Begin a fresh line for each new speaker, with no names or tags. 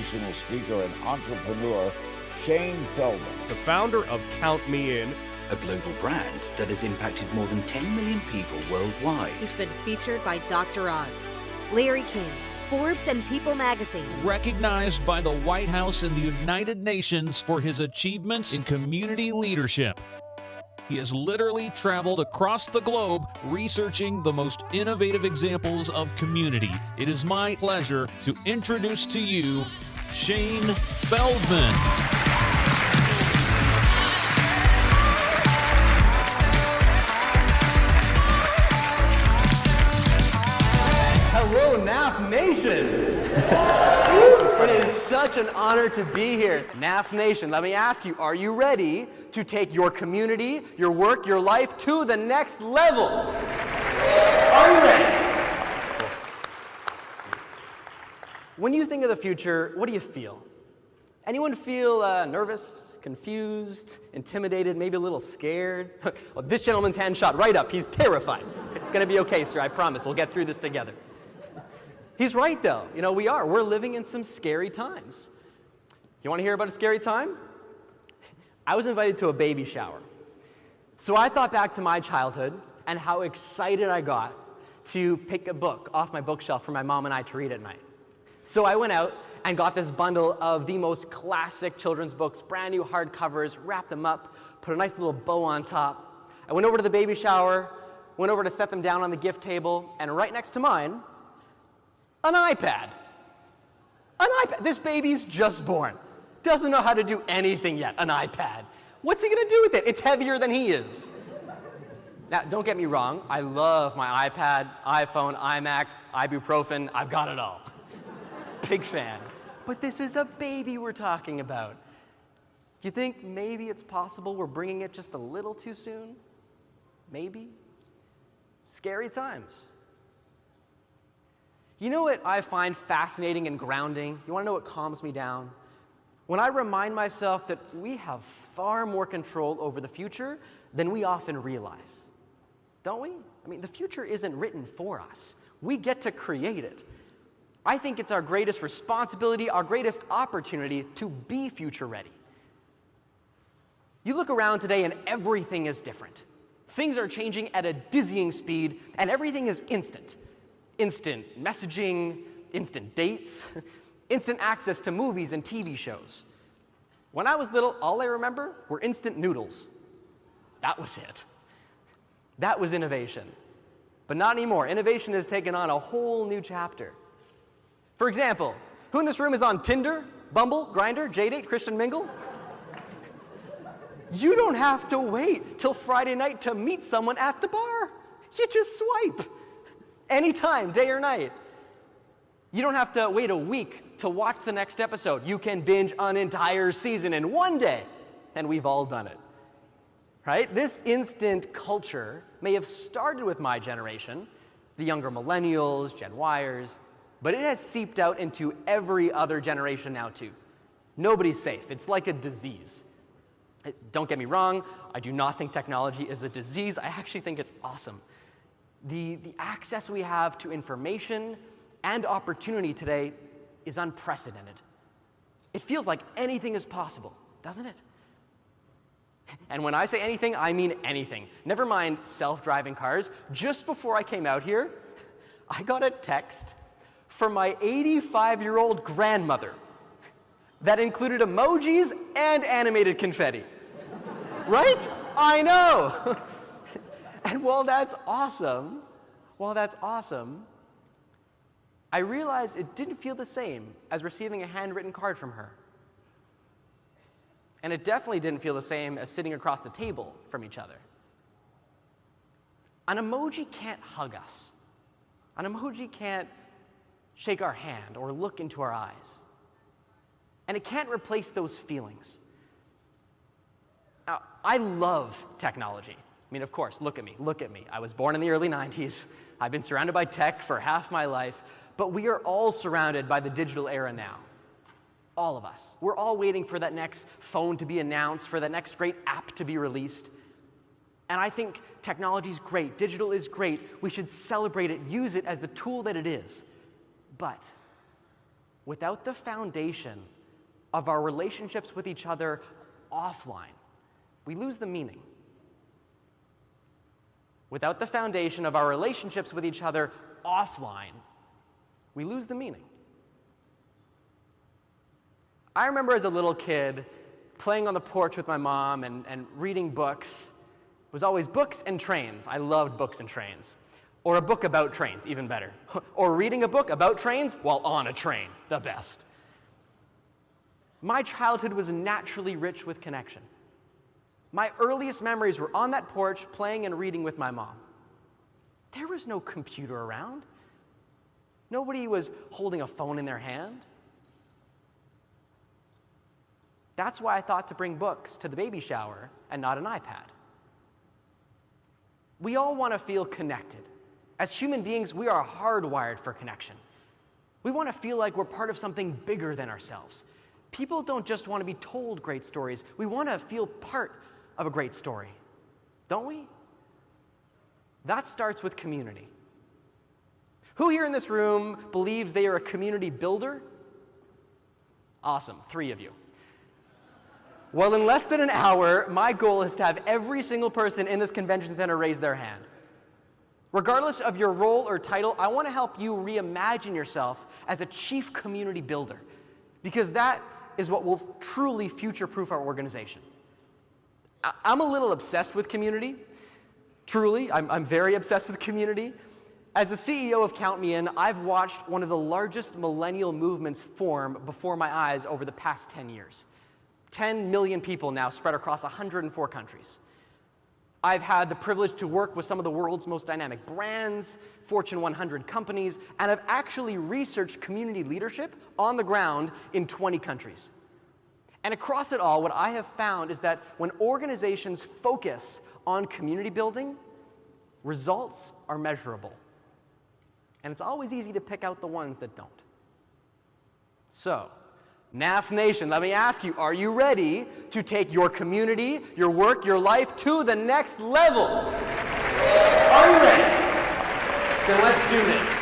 motivational speaker and entrepreneur, Shane Feldman.
The founder of Count Me In,
a global brand that has impacted more than 10 million people worldwide.
He's been featured by Dr. Oz, Larry King, Forbes, and People magazine.
Recognized by the White House and the United Nations for his achievements in community leadership. He has literally traveled across the globe researching the most innovative examples of community. It is my pleasure to introduce to you Shane Feldman.
Hello, NAF Nation! It is such an honor to be here. NAF Nation, let me ask you, are you ready to take your community, your work, your life to the next level? Are you ready? When you think of the future, what do you feel? Anyone feel nervous, confused, intimidated, maybe a little scared? Well, this gentleman's hand shot right up. He's terrified. It's going to be okay, sir. I promise. We'll get through this together. He's right, though. You know, we are. We're living in some scary times. You want to hear about a scary time? I was invited to a baby shower. So I thought back to my childhood and how excited I got to pick a book off my bookshelf for my mom and I to read at night. So I went out and got this bundle of the most classic children's books, brand new hardcovers, wrapped them up, put a nice little bow on top. I went over to the baby shower, went over to set them down on the gift table, and right next to mine, an iPad. An iPad. This baby's just born. Doesn't know how to do anything yet, an iPad. What's he gonna do with it? It's heavier than he is. Now, don't get me wrong. I love my iPad, iPhone, iMac, ibuprofen. I've got it all. Big fan. But this is a baby we're talking about. Do you think maybe it's possible we're bringing it just a little too soon? Maybe? Scary times. You know what I find fascinating and grounding? You want to know what calms me down? When I remind myself that we have far more control over the future than we often realize. Don't we? I mean, the future isn't written for us. We get to create it. I think it's our greatest responsibility, our greatest opportunity to be future ready. You look around today and everything is different. Things are changing at a dizzying speed and everything is instant. Instant messaging, instant dates, instant access to movies and TV shows. When I was little, all I remember were instant noodles. That was it. That was innovation. But not anymore. Innovation has taken on a whole new chapter. For example, who in this room is on Tinder, Bumble, Grindr, JDate, Christian Mingle? You don't have to wait till Friday night to meet someone at the bar. You just swipe. Anytime, day or night. You don't have to wait a week to watch the next episode. You can binge an entire season in one day. And we've all done it. Right? This instant culture may have started with my generation, the younger millennials, Gen Yers, but it has seeped out into every other generation now too. Nobody's safe. It's like a disease. Don't get me wrong, I do not think technology is a disease. I actually think it's awesome. The access we have to information and opportunity today is unprecedented. It feels like anything is possible, doesn't it? And when I say anything, I mean anything. Never mind self-driving cars. Just before I came out here, I got a text from my 85-year-old grandmother that included emojis and animated confetti. Right? I know. And while that's awesome, I realized it didn't feel the same as receiving a handwritten card from her. And it definitely didn't feel the same as sitting across the table from each other. An emoji can't hug us. An emoji can't shake our hand or look into our eyes. And it can't replace those feelings. Now, I love technology. I mean, of course, look at me. I was born in the early 90s. I've been surrounded by tech for half my life, but we are all surrounded by the digital era now. All of us. We're all waiting for that next phone to be announced, for that next great app to be released. And I think technology is great. Digital is great. We should celebrate it, use it as the tool that it is. But without the foundation of our relationships with each other offline, we lose the meaning. Without the foundation of our relationships with each other offline, we lose the meaning. I remember as a little kid playing on the porch with my mom and reading books. It was always books and trains. I loved books and trains. Or a book about trains, even better. Or reading a book about trains while on a train, the best. My childhood was naturally rich with connection. My earliest memories were on that porch playing and reading with my mom. There was no computer around. Nobody was holding a phone in their hand. That's why I thought to bring books to the baby shower and not an iPad. We all want to feel connected. As human beings, we are hardwired for connection. We want to feel like we're part of something bigger than ourselves. People don't just want to be told great stories. We want to feel part of a great story, don't we? That starts with community. Who here in this room believes they are a community builder? Awesome, 3 of you. Well, in less than an hour, my goal is to have every single person in this convention center raise their hand. Regardless of your role or title, I want to help you reimagine yourself as a chief community builder, because that is what will truly future-proof our organization. I'm a little obsessed with community. Truly, I'm very obsessed with community. As the CEO of Count Me In, I've watched one of the largest millennial movements form before my eyes over the past 10 years. 10 million people now spread across 104 countries. I've had the privilege to work with some of the world's most dynamic brands, Fortune 100 companies, and I've actually researched community leadership on the ground in 20 countries. And across it all, what I have found is that when organizations focus on community building, results are measurable. And it's always easy to pick out the ones that don't. So, NAF Nation, let me ask you, are you ready to take your community, your work, your life to the next level? Are you ready? Then let's do this.